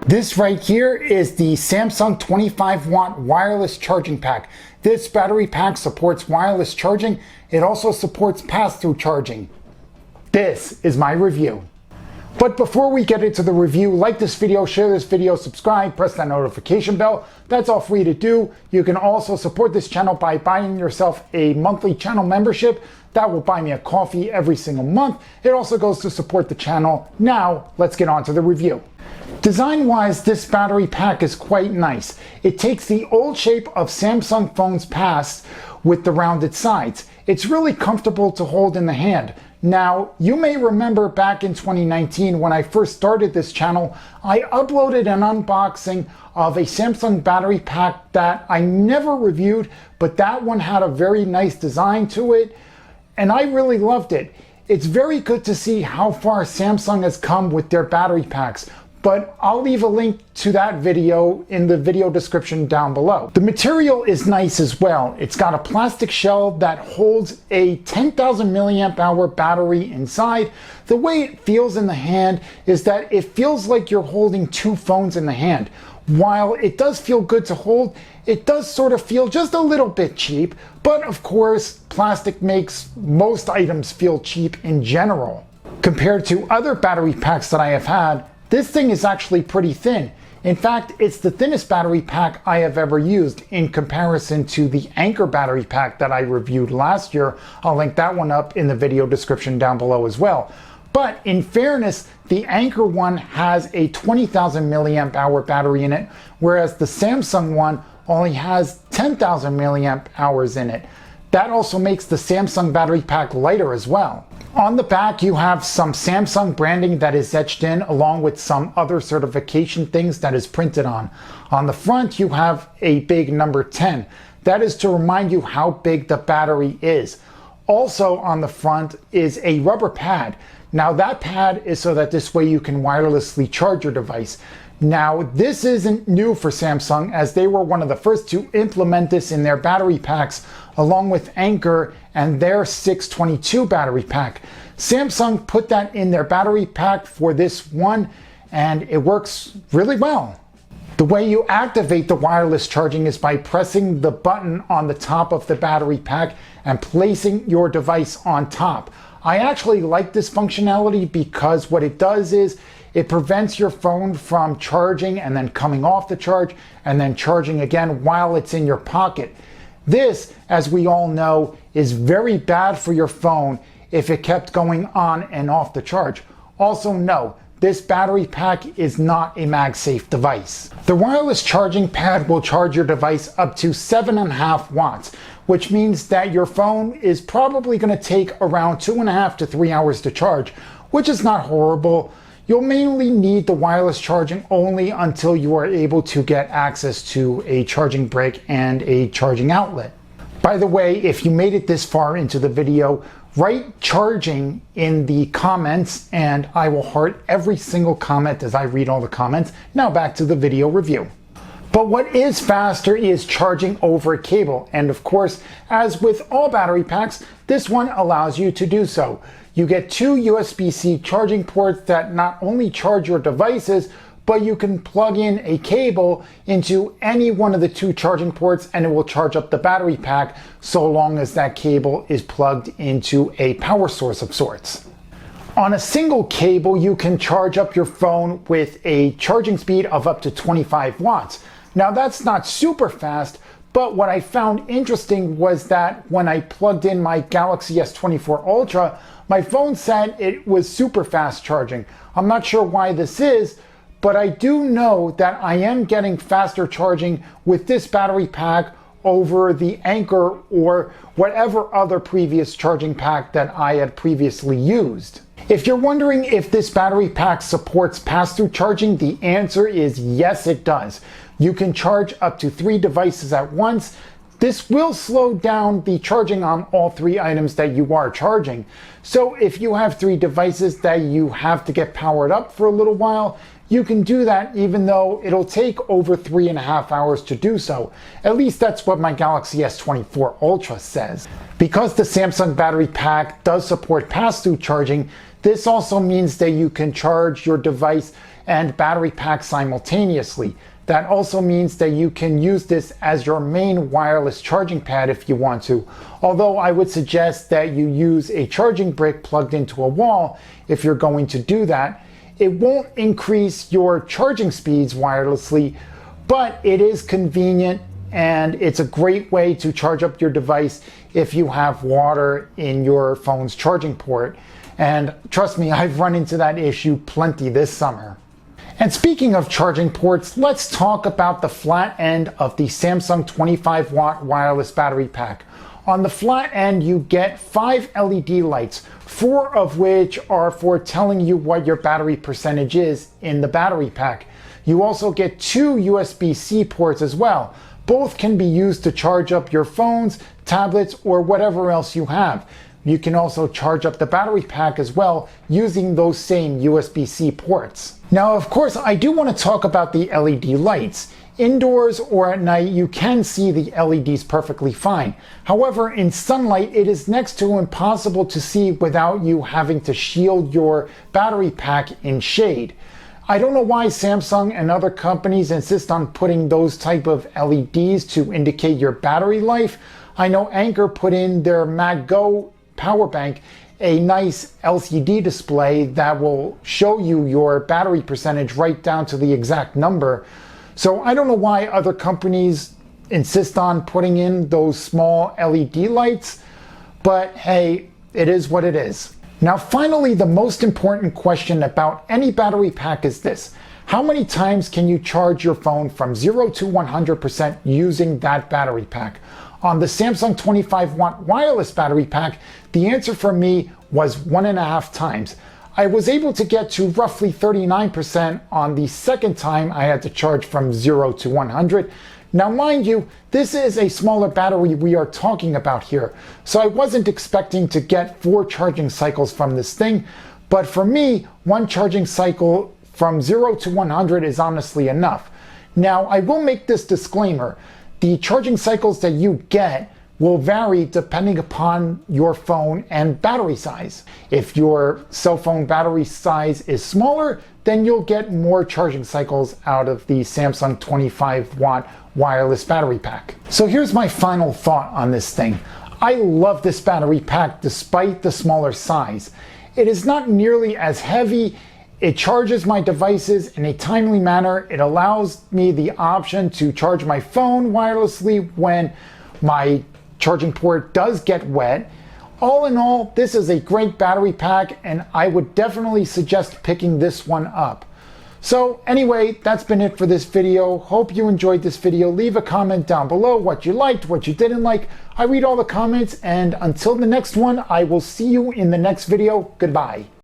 This right here is the Samsung 25 watt wireless charging pack. This battery pack supports wireless charging. It also supports pass-through charging. This is my review. But before we get into the review, like this video, share this video, subscribe, press that notification bell. That's all free to do. You can also support this channel by buying yourself a monthly channel membership. That will buy me a coffee every single month. It also goes to support the channel. Now, let's get on to the review. Design-wise, this battery pack is quite nice. It takes the old shape of Samsung phones past with the rounded sides. It's really comfortable to hold in the hand. Now, you may remember back in 2019 when I first started this channel, I uploaded an unboxing of a Samsung battery pack that I never reviewed, but that one had a very nice design to it, and I really loved it. It's very good to see how far Samsung has come with their battery packs, but I'll leave a link to that video in the video description down below. The material is nice as well. It's got a plastic shell that holds a 10,000 milliamp hour battery inside. The way it feels in the hand is that it feels like you're holding two phones in the hand. While it does feel good to hold, it does sort of feel just a little bit cheap, but of course, plastic makes most items feel cheap in general. Compared to other battery packs that I have had, this thing is actually pretty thin. In fact, it's the thinnest battery pack I have ever used in comparison to the Anker battery pack that I reviewed last year. I'll link that one up in the video description down below as well. But in fairness, the Anker one has a 20,000 milliamp hour battery in it, whereas the Samsung one only has 10,000 milliamp hours in it. That also makes the Samsung battery pack lighter as well. On the back, you have some Samsung branding that is etched in, along with some other certification things that is printed on. On the front, you have a big number 10. That is to remind you how big the battery is. Also on the front is a rubber pad. Now that pad is so that this way you can wirelessly charge your device. Now this isn't new for Samsung, as they were one of the first to implement this in their battery packs along with Anker and their 622 battery pack. Samsung put that in their battery pack for this one and it works really well. The way you activate the wireless charging is by pressing the button on the top of the battery pack and placing your device on top. I actually like this functionality because what it does is it prevents your phone from charging and then coming off the charge and then charging again while it's in your pocket. This, as we all know, is very bad for your phone if it kept going on and off the charge. Also no, this battery pack is not a MagSafe device. The wireless charging pad will charge your device up to 7.5 watts, which means that your phone is probably going to take around 2.5 to 3 hours to charge, which is not horrible. You'll mainly need the wireless charging only until you are able to get access to a charging brick and a charging outlet. By the way, if you made it this far into the video, write charging in the comments and I will heart every single comment as I read all the comments. Now back to the video review. But what is faster is charging over a cable, and of course, as with all battery packs, this one allows you to do so. You get two USB-C charging ports that not only charge your devices, but you can plug in a cable into any one of the two charging ports and it will charge up the battery pack so long as that cable is plugged into a power source of sorts. On a single cable, you can charge up your phone with a charging speed of up to 25 watts. Now that's not super fast, but what I found interesting was that when I plugged in my Galaxy S24 Ultra, my phone said it was super fast charging. I'm not sure why this is, but I do know that I am getting faster charging with this battery pack over the Anker or whatever other previous charging pack that I had previously used. If you're wondering if this battery pack supports pass-through charging, the answer is yes, it does. You can charge up to 3 devices at once. This will slow down the charging on all 3 items that you are charging. So if you have 3 devices that you have to get powered up for a little while, you can do that even though it'll take over 3.5 hours to do so. At least that's what my Galaxy S24 Ultra says. Because the Samsung battery pack does support pass-through charging, this also means that you can charge your device and battery pack simultaneously. That also means that you can use this as your main wireless charging pad if you want to. Although I would suggest that you use a charging brick plugged into a wall if you're going to do that. It won't increase your charging speeds wirelessly, but it is convenient and it's a great way to charge up your device if you have water in your phone's charging port. And trust me, I've run into that issue plenty this summer. And speaking of charging ports, let's talk about the flat end of the Samsung 25 watt wireless battery pack. On the flat end, you get 5 LED lights, 4 of which are for telling you what your battery percentage is in the battery pack. You also get 2 USB-C ports as well. Both can be used to charge up your phones, tablets, or whatever else you have. You can also charge up the battery pack as well using those same USB-C ports. Now, of course, I do want to talk about the LED lights. Indoors or at night, you can see the LEDs perfectly fine. However, in sunlight, it is next to impossible to see without you having to shield your battery pack in shade. I don't know why Samsung and other companies insist on putting those type of LEDs to indicate your battery life. I know Anker put in their mAh power bank a nice LCD display that will show you your battery percentage right down to the exact number. So I don't know why other companies insist on putting in those small LED lights, but hey, it is what it is. Now finally, the most important question about any battery pack is this: how many times can you charge your phone from 0 to 100% using that battery pack? On the Samsung 25 watt wireless battery pack, the answer for me was 1.5 times. I was able to get to roughly 39% on the second time I had to charge from 0 to 100. Now mind you, this is a smaller battery we are talking about here, so I wasn't expecting to get 4 charging cycles from this thing, but for me, 1 charging cycle from 0 to 100 is honestly enough. Now I will make this disclaimer: the charging cycles that you get will vary depending upon your phone and battery size. If your cell phone battery size is smaller, then you'll get more charging cycles out of the Samsung 25 watt wireless battery pack. So here's my final thought on this thing. I love this battery pack despite the smaller size. It is not nearly as heavy. It charges my devices in a timely manner. It allows me the option to charge my phone wirelessly when my charging port does get wet. All in all, this is a great battery pack and I would definitely suggest picking this one up. So anyway, that's been it for this video. Hope you enjoyed this video. Leave a comment down below what you liked, what you didn't like. I read all the comments, and until the next one, I will see you in the next video. Goodbye.